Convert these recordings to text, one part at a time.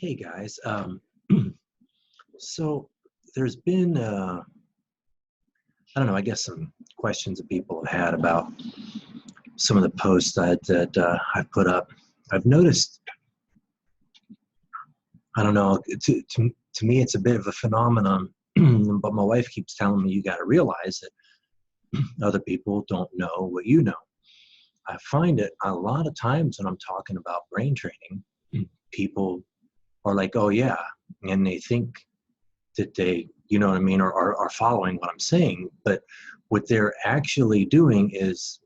Hey guys, so there's been, I don't know, I guess some questions that people have had about some of the posts that I've put up. I've noticed, I don't know, to me it's a bit of a phenomenon, but my wife keeps telling me you got to realize that other people don't know what you know. I find it a lot of times when I'm talking about brain training, people are like, oh yeah, and they think that they, you know what I mean, are following what I'm saying. But what they're actually doing is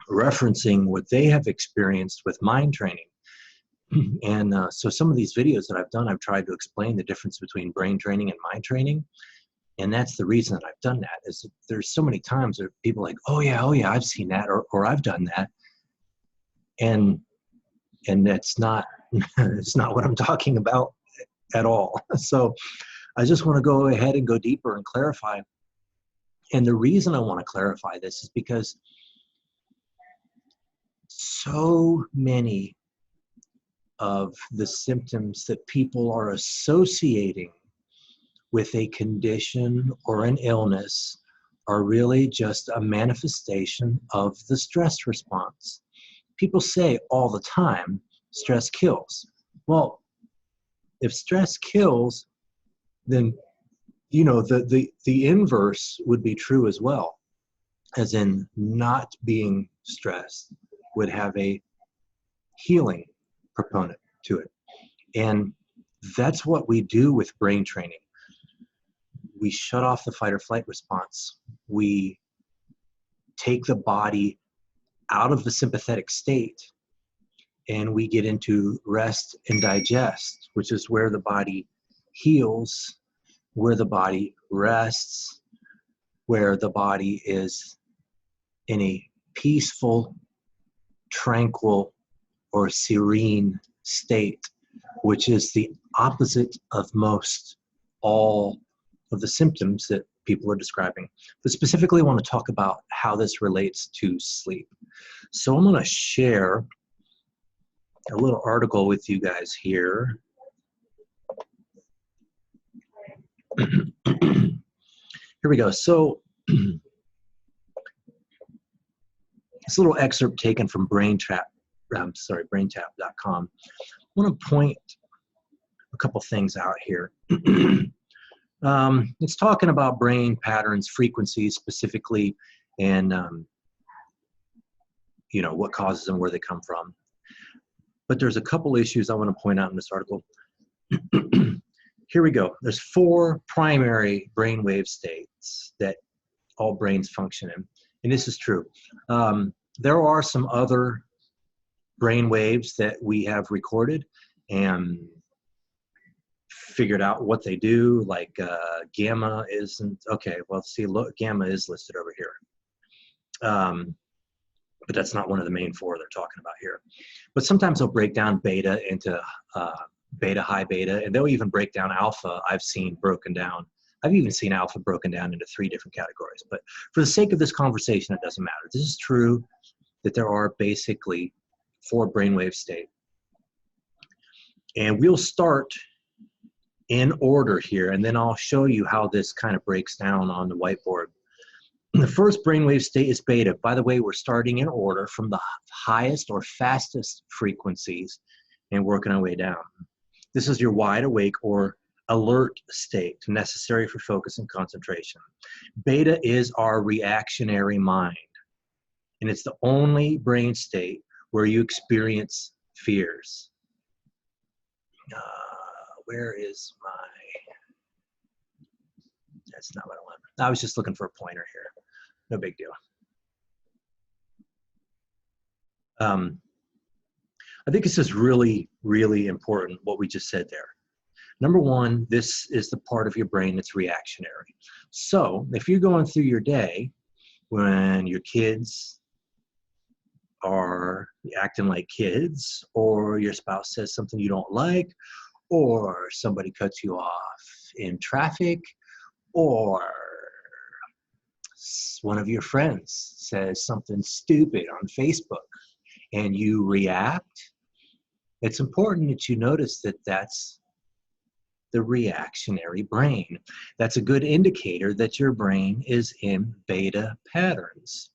referencing what they have experienced with mind training. And so some of these videos that I've done, I've tried to explain the difference between brain training and mind training. And that's the reason that I've done that, is that there's so many times where people are like, oh yeah, I've seen that, or I've done that. And that's not, it's not what I'm talking about at all. So I just want to go ahead and go deeper and clarify. And the reason I want to clarify this is because so many of the symptoms that people are associating with a condition or an illness are really just a manifestation of the stress response. People say all the time, stress kills. Well, if stress kills, then you know the inverse would be true as well, as in not being stressed would have a healing proponent to it. And that's what we do with brain training. We shut off the fight or flight response. We take the body out of the sympathetic state and we get into rest and digest, which is where the body heals, where the body rests, where the body is in a peaceful, tranquil, or serene state, which is the opposite of most all of the symptoms that people are describing. But specifically, I want to talk about how this relates to sleep. So I'm going to share a little article with you guys here. Here we go. So this little excerpt taken from braintap.com. I want to point a couple things out here. It's talking about brain patterns, frequencies specifically, and you know, what causes them, where they come from. But there's a couple issues I want to point out in this article. Here we go. There's 4 primary brainwave states that all brains function in, and this is true. There are some other brain waves that we have recorded and figured out what they do, like gamma isn't, okay, well, see, look, gamma is listed over here. But that's not one of the main 4 they're talking about here. But sometimes they'll break down beta into beta, high beta, and they'll even break down alpha. I've seen broken down. I've even seen alpha broken down into 3 different categories. But for the sake of this conversation, it doesn't matter. This is true that there are basically 4 brainwave states. And we'll start in order here, and then I'll show you how this kind of breaks down on the whiteboard. The first brainwave state is beta. By the way, we're starting in order from the highest or fastest frequencies and working our way down. This is your wide awake or alert state, necessary for focus and concentration. Beta is our reactionary mind, and it's the only brain state where you experience fears. Where is my, that's not what I want. I was just looking for a pointer here. No big deal. I think this is really, really important, what we just said there. Number 1, this is the part of your brain that's reactionary. So if you're going through your day when your kids are acting like kids, or your spouse says something you don't like, or somebody cuts you off in traffic, or one of your friends says something stupid on Facebook and you react, It's important that you notice that that's the reactionary brain. That's a good indicator that your brain is in beta patterns,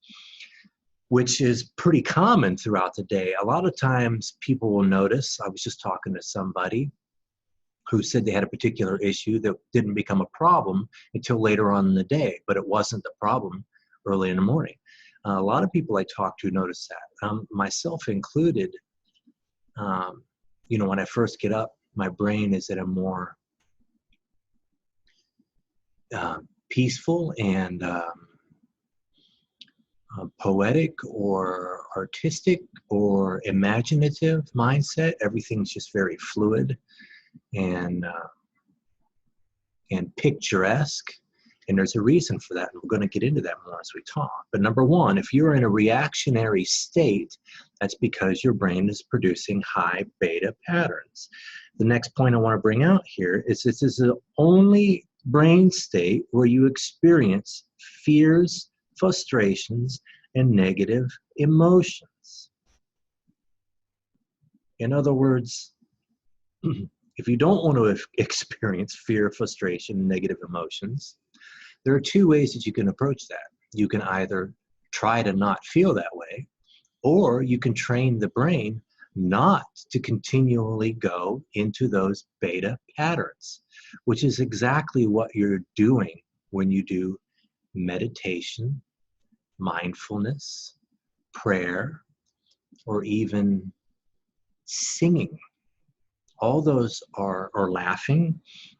which is pretty common throughout the day. A lot of times people will notice, I was just talking to somebody who said they had a particular issue that didn't become a problem until later on in the day, but it wasn't the problem early in the morning. A lot of people I talk to notice that, myself included. When I first get up, my brain is at a more peaceful and poetic or artistic or imaginative mindset. Everything's just very fluid and picturesque. And there's a reason for that, and we're going to get into that more as we talk. But number one, if you're in a reactionary state, that's because your brain is producing high beta patterns. The next point I want to bring out here is this is the only brain state where you experience fears, frustrations, and negative emotions. In other words, if you don't want to experience fear, frustration, and negative emotions, there are two ways that you can approach that. You can either try to not feel that way, or you can train the brain not to continually go into those beta patterns, which is exactly what you're doing when you do meditation, mindfulness, prayer, or even singing. All those are laughing,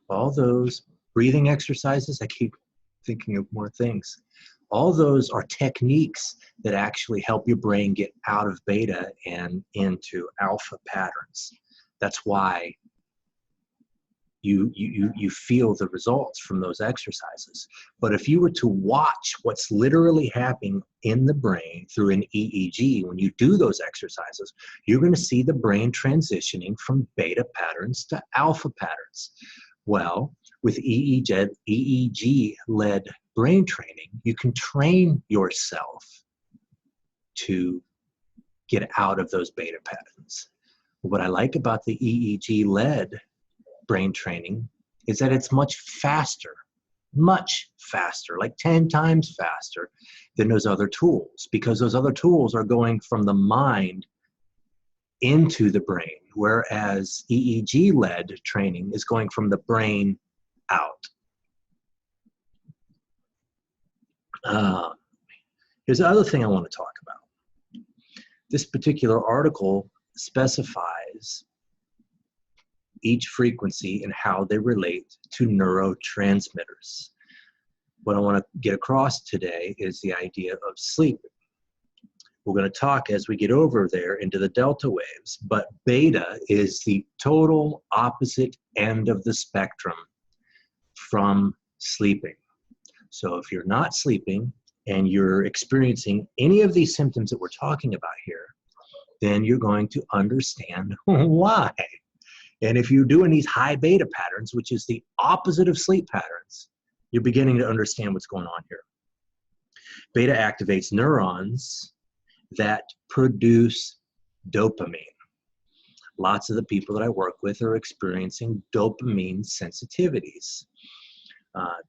all those breathing exercises. I keep thinking of more things. All those are techniques that actually help your brain get out of beta and into alpha patterns. That's why you feel the results from those exercises. But if you were to watch what's literally happening in the brain through an EEG, when you do those exercises, you're going to see the brain transitioning from beta patterns to alpha patterns. Well, with EEG-led brain training, you can train yourself to get out of those beta patterns. What I like about the EEG-led brain training is that it's much faster, like 10 times faster than those other tools, because those other tools are going from the mind into the brain, whereas EEG-led training is going from the brain out. Here's the other thing I want to talk about. This particular article specifies each frequency and how they relate to neurotransmitters. What I want to get across today is the idea of sleeping. We're going to talk as we get over there into the delta waves, but beta is the total opposite end of the spectrum from sleeping. So if you're not sleeping and you're experiencing any of these symptoms that we're talking about here, then you're going to understand why. And if you're doing these high beta patterns, which is the opposite of sleep patterns, you're beginning to understand what's going on here. Beta activates neurons that produce dopamine. Lots of the people that I work with are experiencing dopamine sensitivities.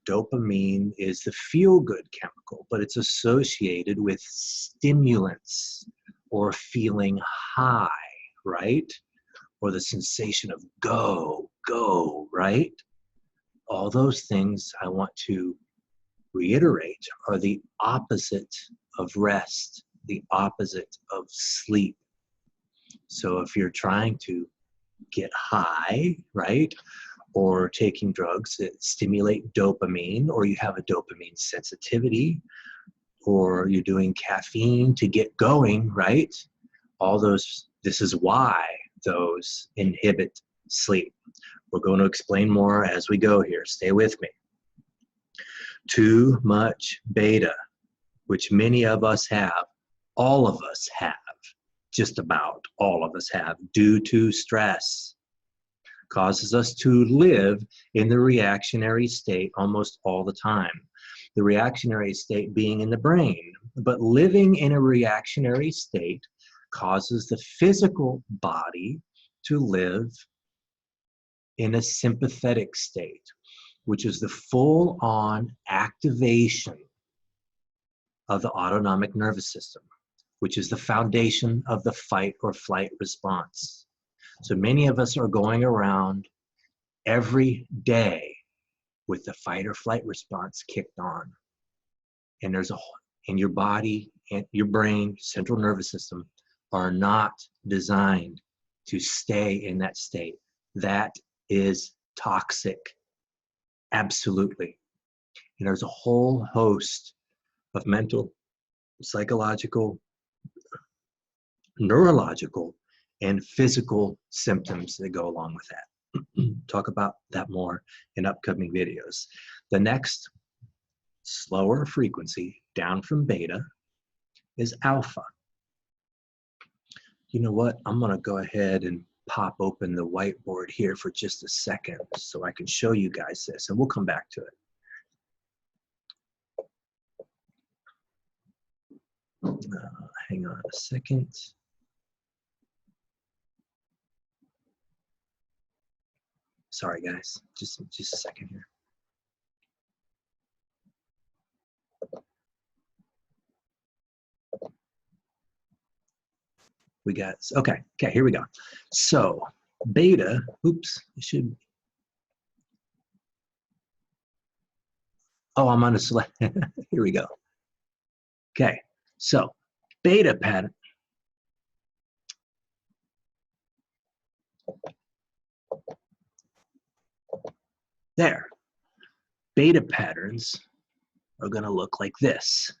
Dopamine is the feel-good chemical, but it's associated with stimulants or feeling high, right? Or the sensation of go, right? All those things I want to reiterate are the opposite of rest, the opposite of sleep. So if you're trying to get high, right, or taking drugs that stimulate dopamine, or you have a dopamine sensitivity, or you're doing caffeine to get going, right? All those, this is why those inhibit sleep. We're going to explain more as we go here. Stay with me. Too much beta, which many of us have, all of us have, just about all of us have, due to stress, causes us to live in the reactionary state almost all the time. The reactionary state being in the brain, but living in a reactionary state causes the physical body to live in a sympathetic state, which is the full-on activation of the autonomic nervous system, which is the foundation of the fight or flight response. So many of us are going around every day with the fight or flight response kicked on. And and your body and your brain, central nervous system, are not designed to stay in that state. That is toxic. Absolutely. And there's a whole host of mental, psychological, neurological, and physical symptoms that go along with that. Talk about that more in upcoming videos. The next slower frequency down from beta is alpha. You know what? I'm going to go ahead and pop open the whiteboard here for just a second so I can show you guys this, and we'll come back to it. Hang on a second. Sorry, guys. Just a second here. We got, okay, here we go. So beta, oops, it should, oh, I'm on a select, here we go. Okay, so beta pattern. There. Beta patterns are going to look like this.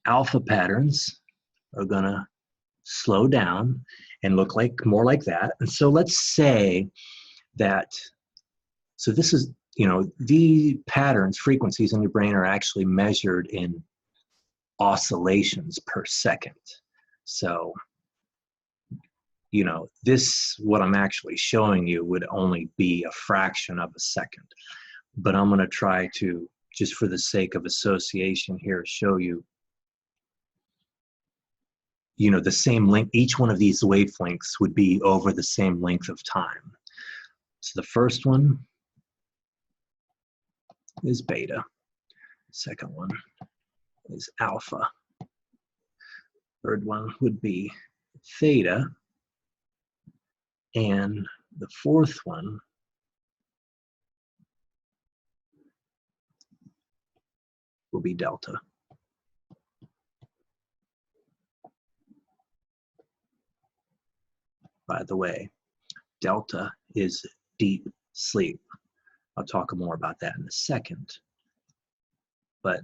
Alpha patterns are going to slow down and look like more like that. And so let's say that, so this is, you know, the patterns, frequencies in your brain are actually measured in oscillations per second. So, you know, this, what I'm actually showing you would only be a fraction of a second. But I'm going to try to, just for the sake of association here, show you, you know, the same length. Each one of these wavelengths would be over the same length of time. So the first one is beta. Second one is alpha. Third one would be theta. And the fourth one will be delta. By the way, delta is deep sleep. I'll talk more about that in a second. But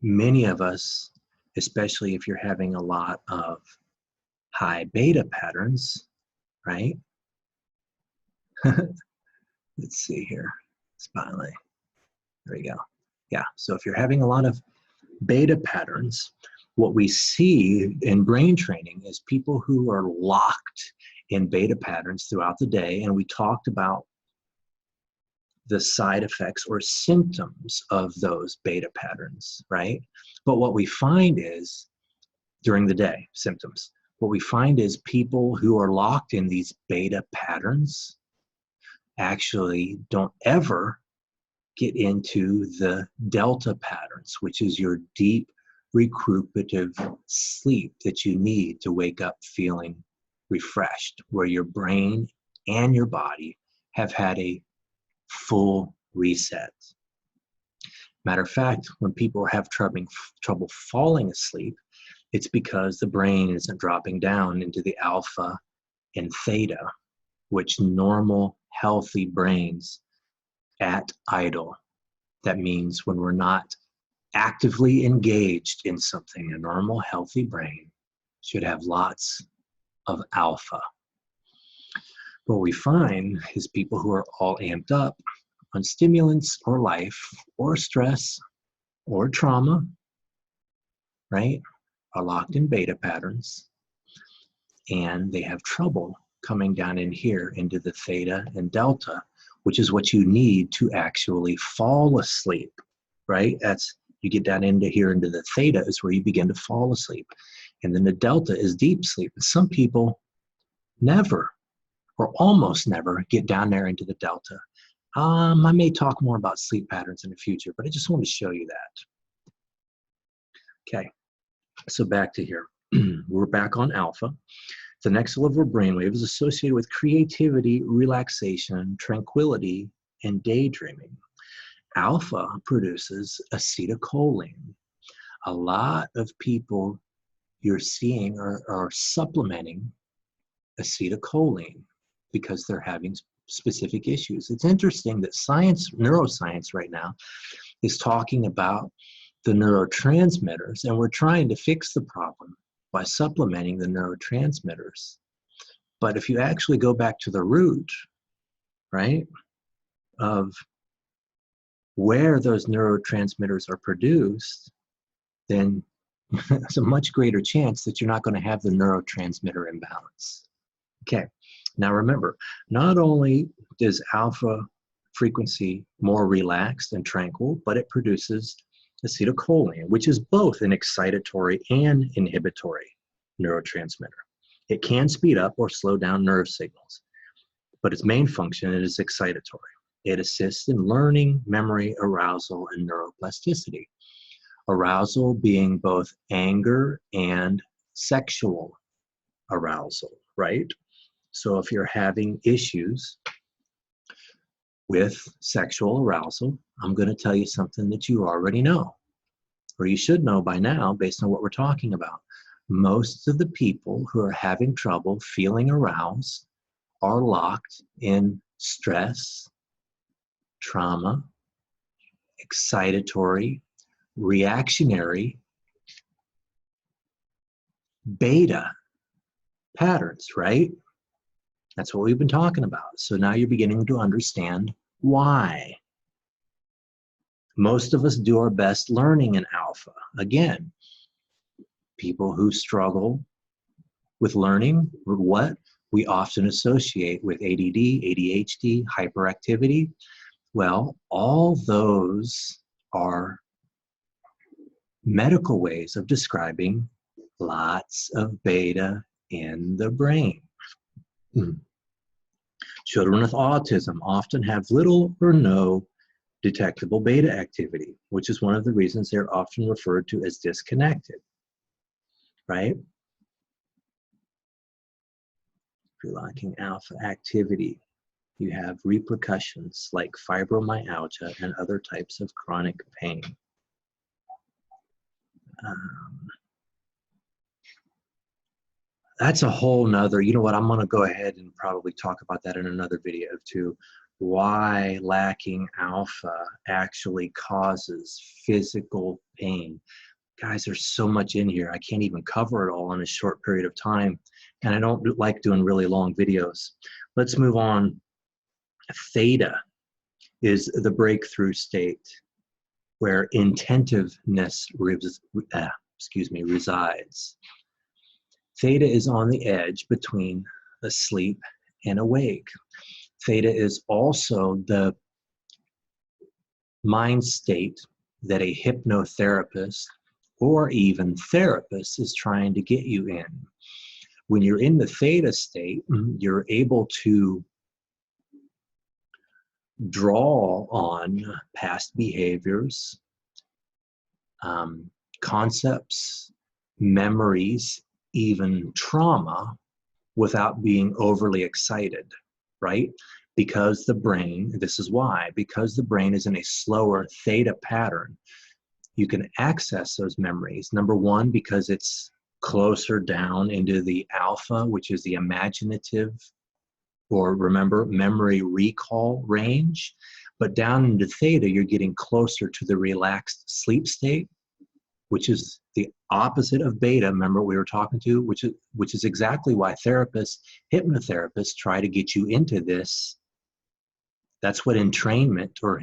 many of us, especially if you're having a lot of high beta patterns, right? Let's see here, spotlight. There we go. Yeah, so if you're having a lot of beta patterns, what we see in brain training is people who are locked in beta patterns throughout the day, and we talked about the side effects or symptoms of those beta patterns, right? But what we find is, during the day, symptoms, what we find is people who are locked in these beta patterns actually don't ever get into the delta patterns, which is your deep recuperative sleep that you need to wake up feeling refreshed, where your brain and your body have had a full reset. Matter of fact, when people have trouble falling asleep, it's because the brain isn't dropping down into the alpha and theta, which normal, healthy brains at idle. That means when we're not actively engaged in something, a normal, healthy brain should have lots of alpha. What we find is people who are all amped up on stimulants or life or stress or trauma, right, are locked in beta patterns, and they have trouble coming down in here into the theta and delta, which is what you need to actually fall asleep, right? That's, you get down into here into the theta is where you begin to fall asleep. And then the delta is deep sleep. And some people never or almost never get down there into the delta. I may talk more about sleep patterns in the future, but I just wanted to show you that. Okay, so back to here. We're back on alpha. The next level of brainwave is associated with creativity, relaxation, tranquility, and daydreaming. Alpha produces acetylcholine. A lot of people you're seeing are supplementing acetylcholine because they're having specific issues. It's interesting that neuroscience right now is talking about the neurotransmitters, and we're trying to fix the problem by supplementing the neurotransmitters. But if you actually go back to the root, right, of where those neurotransmitters are produced, then there's a much greater chance that you're not going to have the neurotransmitter imbalance. Okay, now remember, not only is alpha frequency more relaxed and tranquil, but it produces acetylcholine, which is both an excitatory and inhibitory neurotransmitter. It can speed up or slow down nerve signals, but its main function is excitatory. It assists in learning, memory, arousal, and neuroplasticity. Arousal being both anger and sexual arousal, right? So if you're having issues with sexual arousal, I'm going to tell you something that you already know, or you should know by now based on what we're talking about. Most of the people who are having trouble feeling aroused are locked in stress, trauma, excitatory, reactionary, beta patterns, right? That's what we've been talking about. So now you're beginning to understand why. Most of us do our best learning in alpha. Again, people who struggle with learning, what we often associate with ADD, ADHD, hyperactivity. Well, all those are medical ways of describing lots of beta in the brain. Children with autism often have little or no detectable beta activity, which is one of the reasons they're often referred to as disconnected, right? If you're lacking alpha activity, you have repercussions like fibromyalgia and other types of chronic pain. That's a whole nother, you know what, I'm gonna go ahead and probably talk about that in another video too. Why lacking alpha actually causes physical pain. Guys, there's so much in here. I can't even cover it all in a short period of time. And I don't like doing really long videos. Let's move on. Theta is the breakthrough state where intentiveness resides. Theta is on the edge between asleep and awake. Theta is also the mind state that a hypnotherapist or even therapist is trying to get you in. When you're in the theta state, you're able to draw on past behaviors, concepts, memories, even trauma without being overly excited, right? Because the brain, this is why, because the brain is in a slower theta pattern, you can access those memories. Number one, because it's closer down into the alpha, which is the imaginative, or remember, memory recall range. But down into theta, you're getting closer to the relaxed sleep state, which is the opposite of beta, remember we were talking to, which is exactly why therapists, hypnotherapists try to get you into this. That's what entrainment or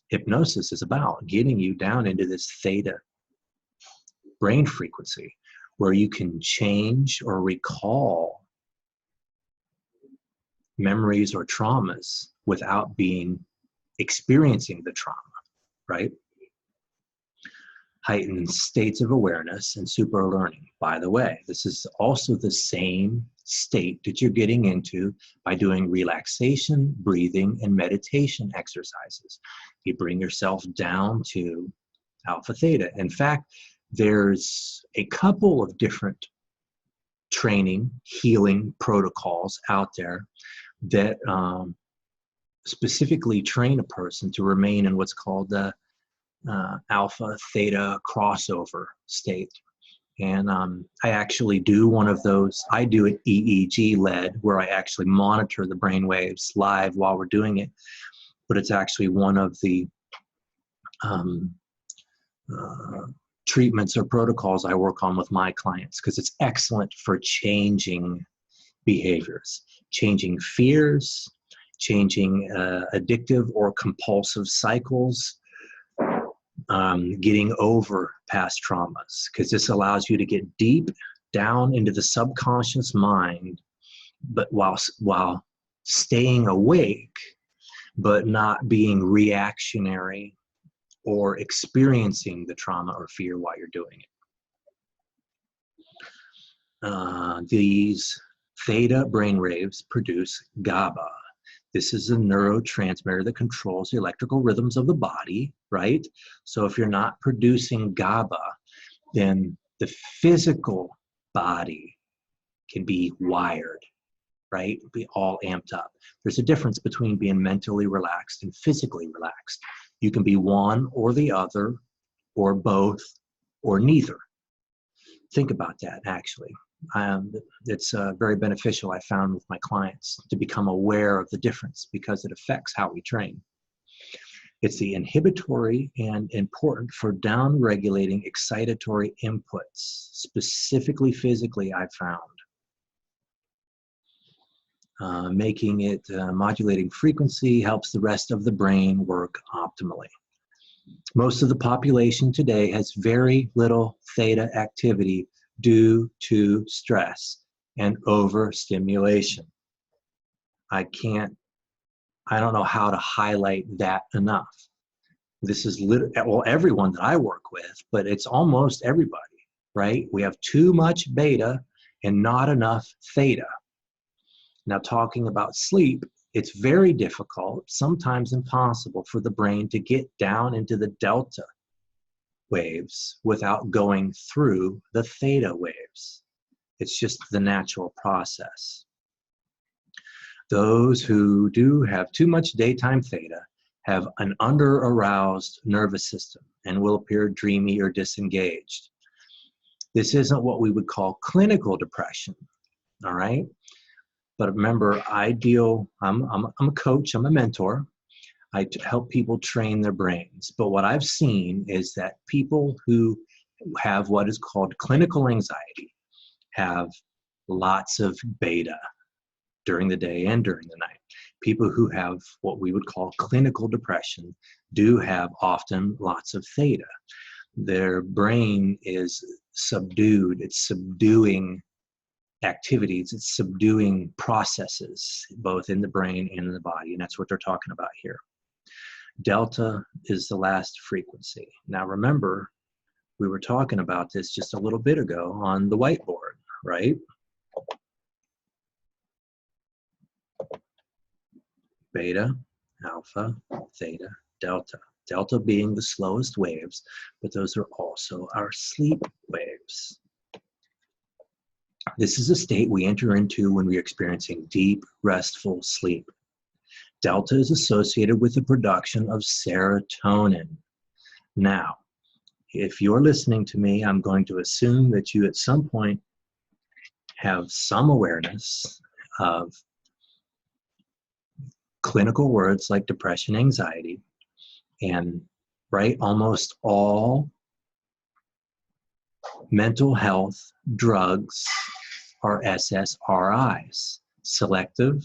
hypnosis is about, getting you down into this theta brain frequency where you can change or recall memories or traumas without experiencing the trauma, right? heightened states of awareness and super learning. By the way, this is also the same state that you're getting into by doing relaxation, breathing, and meditation exercises. You bring yourself down to alpha theta. In fact, there's a couple of different training, healing protocols out there that specifically train a person to remain in what's called the alpha theta crossover state. And I actually do one of those. I do it EEG led, where I actually monitor the brain waves live while we're doing it. But it's actually one of the treatments or protocols I work on with my clients, because it's excellent for changing behaviors, changing fears, changing addictive or compulsive cycles, getting over past traumas, because this allows you to get deep down into the subconscious mind, but while staying awake, but not being reactionary or experiencing the trauma or fear while you're doing it. These theta brainwaves produce GABA. This is a neurotransmitter that controls the electrical rhythms of the body, right? So if you're not producing GABA, then the physical body can be wired, right? Be all amped up. There's a difference between being mentally relaxed and physically relaxed. You can be one or the other, or both, or neither. Think about that, actually. It's very beneficial, I found, with my clients to become aware of the difference, because it affects how we train. It's the inhibitory and important for down-regulating excitatory inputs, specifically physically, I found. Making it modulating frequency helps the rest of the brain work optimally. Most of the population today has very little theta activity due to stress and overstimulation. I don't know how to highlight that enough. This is well, everyone that I work with, but it's almost everybody, right? We have too much beta and not enough theta. Now, talking about sleep, it's very difficult, sometimes impossible, for the brain to get down into the delta waves without going through the theta waves. It's just the natural process. Those who do have too much daytime theta have an under-aroused nervous system and will appear dreamy or disengaged. This isn't what we would call clinical depression, all right? But remember, I'm a coach, I'm a mentor. I help people train their brains. But what I've seen is that people who have what is called clinical anxiety have lots of beta during the day and during the night. People who have what we would call clinical depression do have often lots of theta. Their brain is subdued. It's subduing activities, it's subduing processes, both in the brain and in the body, and that's what they're talking about here. Delta is the last frequency. Now remember, we were talking about this just a little bit ago on the whiteboard, right? Beta, alpha, theta, delta. Delta being the slowest waves, but those are also our sleep waves. This is a state we enter into when we're experiencing deep, restful sleep. Delta is associated with the production of serotonin. Now, if you're listening to me, I'm going to assume that you at some point have some awareness of clinical words like depression, anxiety, and right, almost all mental health drugs are SSRIs, selective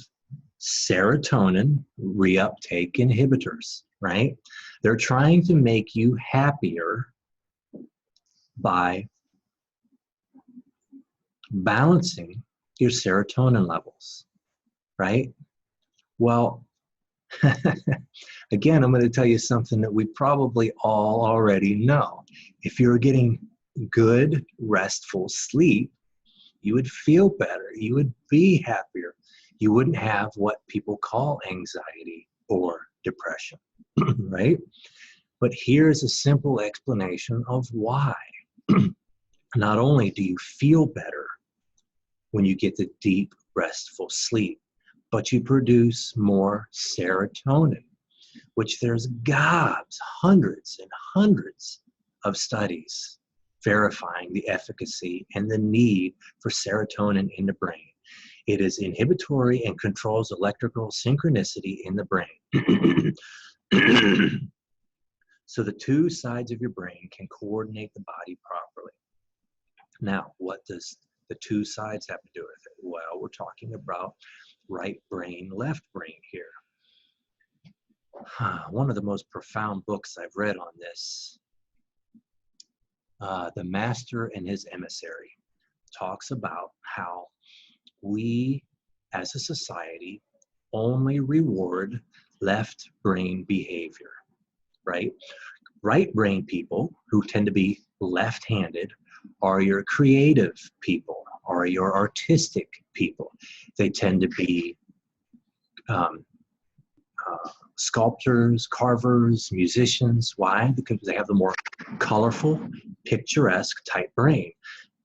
serotonin reuptake inhibitors, right? They're trying to make you happier by balancing your serotonin levels, right? Well, Again, I'm going to tell you something that we probably all already know. If you're getting good, restful sleep, you would feel better. You would be happier. You wouldn't have what people call anxiety or depression, right? But here's a simple explanation of why. Not only do you feel better when you get the deep, restful sleep, but you produce more serotonin, which there's gobs, hundreds and hundreds of studies verifying the efficacy and the need for serotonin in the brain. It is inhibitory and controls electrical synchronicity in the brain. So the two sides of your brain can coordinate the body properly. Now, what does the two sides have to do with it? Well, we're talking about right brain, left brain here. One of the most profound books I've read on this, The Master and His Emissary, talks about how we as a society only reward left brain behavior, right? Right brain people who tend to be left-handed are your creative people, are your artistic people. They tend to be sculptors, carvers, musicians. Why? Because they have the more colorful, picturesque type brain.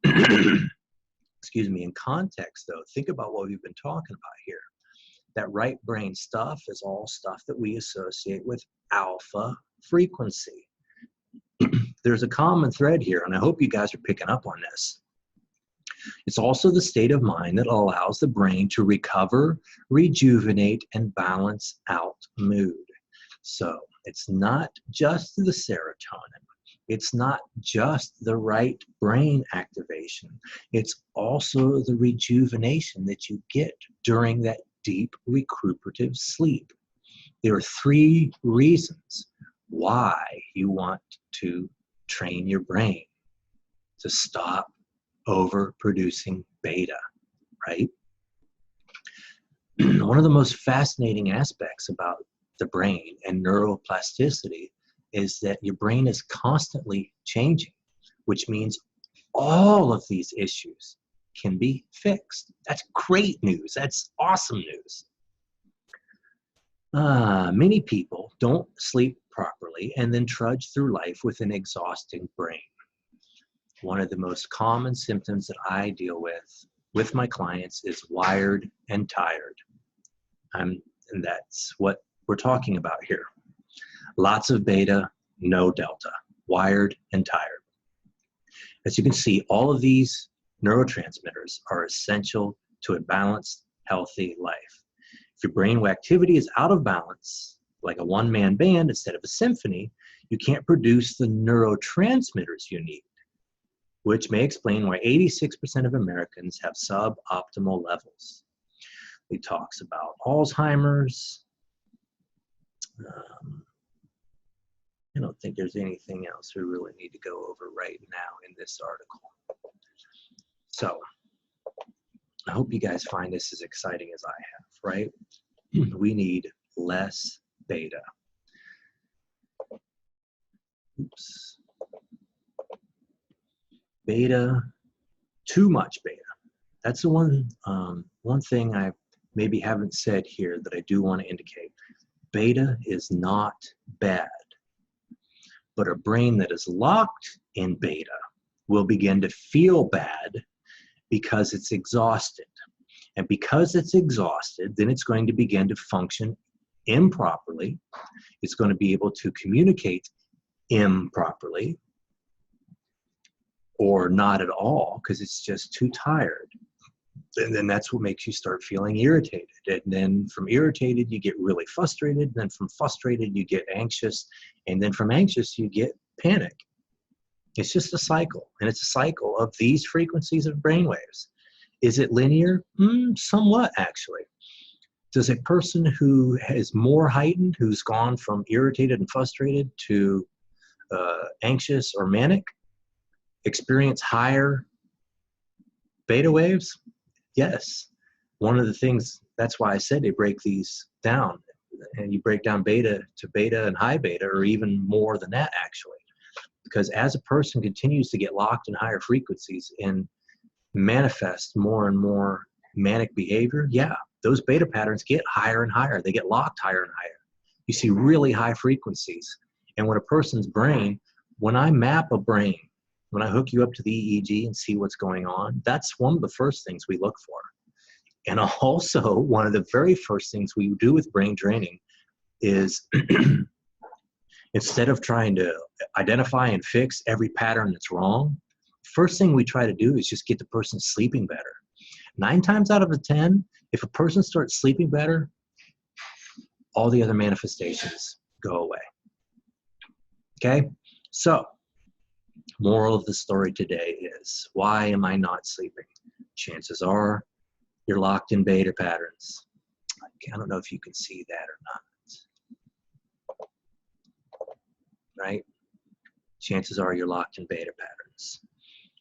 Excuse me. In context, though, think about what we've been talking about here. That right brain stuff is all stuff that we associate with alpha frequency. There's a common thread here, and I hope you guys are picking up on this. It's also the state of mind that allows the brain to recover, rejuvenate, and balance out mood. So it's not just the serotonin. It's not just the right brain activation. It's also the rejuvenation that you get during that deep recuperative sleep. There are three reasons why you want to train your brain to stop overproducing beta, right? One of the most fascinating aspects about the brain and neuroplasticity is that your brain is constantly changing, which means all of these issues can be fixed. That's great news. That's awesome news. Many people don't sleep properly and then trudge through life with an exhausting brain. One of the most common symptoms that I deal with my clients is wired and tired. And that's what we're talking about here. Lots of beta, no delta, wired and tired. As you can see, all of these neurotransmitters are essential to a balanced, healthy life. If your brain activity is out of balance, like a one-man band instead of a symphony, you can't produce the neurotransmitters you need, which may explain why 86% of Americans have suboptimal levels. He talks about Alzheimer's. I don't think there's anything else we really need to go over right now in this article. So I hope you guys find this as exciting as I have, right? We need less beta. Oops. Beta, too much beta. That's the one thing I maybe haven't said here that I do want to indicate. Beta is not bad, but a brain that is locked in beta will begin to feel bad because it's exhausted. And because it's exhausted, then it's going to begin to function improperly. It's going to be able to communicate improperly or not at all because it's just too tired. And then that's what makes you start feeling irritated. And then from irritated, you get really frustrated. And then from frustrated, you get anxious. And then from anxious, you get panic. It's just a cycle. And it's a cycle of these frequencies of brainwaves. Is it linear? Somewhat, actually. Does a person who is more heightened, who's gone from irritated and frustrated to anxious or manic, experience higher beta waves? Yes. One of the things, that's why I said they break these down and you break down beta to beta and high beta, or even more than that actually. Because as a person continues to get locked in higher frequencies and manifest more and more manic behavior, yeah, those beta patterns get higher and higher. They get locked higher and higher. You see really high frequencies. And when a person's brain, when I map a brain, when I hook you up to the EEG and see what's going on, that's one of the first things we look for. And also, one of the very first things we do with brain training is instead of trying to identify and fix every pattern that's wrong, first thing we try to do is just get the person sleeping better. 9 times out of 10, if a person starts sleeping better, all the other manifestations go away. Okay? So, moral of the story today is, why am I not sleeping? Chances are you're locked in beta patterns. I don't know if you can see that or not. Right? Chances are you're locked in beta patterns.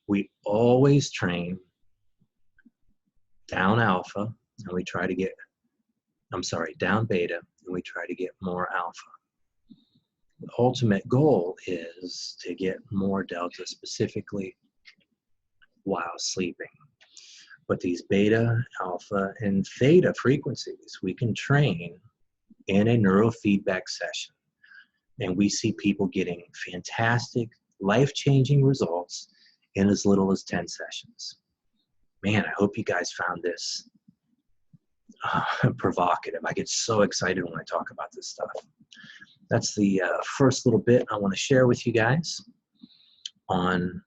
We always train down alpha, and we try to get, down beta, and we try to get more alpha. The ultimate goal is to get more delta, specifically while sleeping. But these beta, alpha, and theta frequencies we can train in a neurofeedback session. And we see people getting fantastic, life-changing results in as little as 10 sessions. Man, I hope you guys found this provocative. I get so excited when I talk about this stuff. That's the first little bit I want to share with you guys on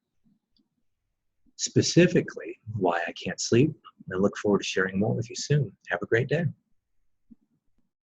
specifically why I can't sleep. I look forward to sharing more with you soon. Have a great day.